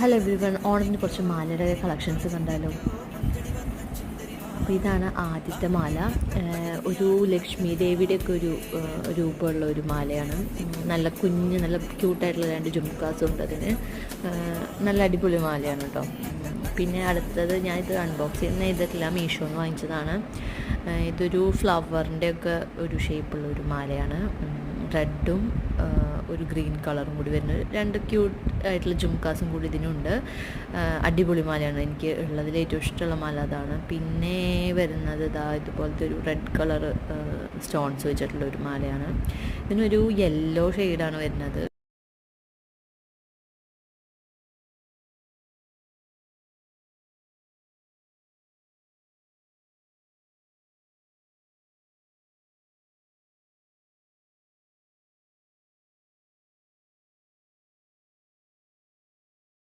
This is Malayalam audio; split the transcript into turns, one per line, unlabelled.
ഹലോ എവ്രിവൺ, ഓണത്തിന് കുറച്ച് മാലയുടെ കളക്ഷൻസ് കണ്ടാലോ? അപ്പോൾ ഇതാണ് ആദ്യത്തെ മാല. ഒരു ലക്ഷ്മി ദേവിയുടെയൊക്കെ ഒരു രൂപമുള്ള ഒരു മാലയാണ്. നല്ല കുഞ്ഞ്, നല്ല ക്യൂട്ടായിട്ടുള്ള 2 ജുംക്കാസും ഉണ്ട് അതിന്. നല്ല അടിപൊളി മാലയാണ് കേട്ടോ. പിന്നെ അടുത്തത് ഞാനിത് അൺബോക്സ് ചെയ്തിട്ടില്ല, മീഷോന്ന് വാങ്ങിച്ചതാണ്. ഇതൊരു ഫ്ലവറിൻ്റെ ഒക്കെ ഒരു ഷേപ്പുള്ള ഒരു മാലയാണ്. റെഡും ഒരു ഗ്രീൻ കളറും കൂടി വരുന്നത്, 2 ക്യൂട്ട് ആയിട്ടുള്ള ജുംക്കാസും കൂടി ഇതിനുണ്ട്. അടിപൊളി മാലയാണ്, എനിക്ക് ഉള്ളതിൽ ഏറ്റവും ഇഷ്ടമുള്ള മാല അതാണ്. പിന്നെ വരുന്നത് ഇതുപോലത്തെ ഒരു റെഡ് കളർ സ്റ്റോൺസ് വെച്ചിട്ടുള്ള ഒരു മാലയാണ്. ഇതിനൊരു യെല്ലോ ഷെയ്ഡാണ് വരുന്നത്.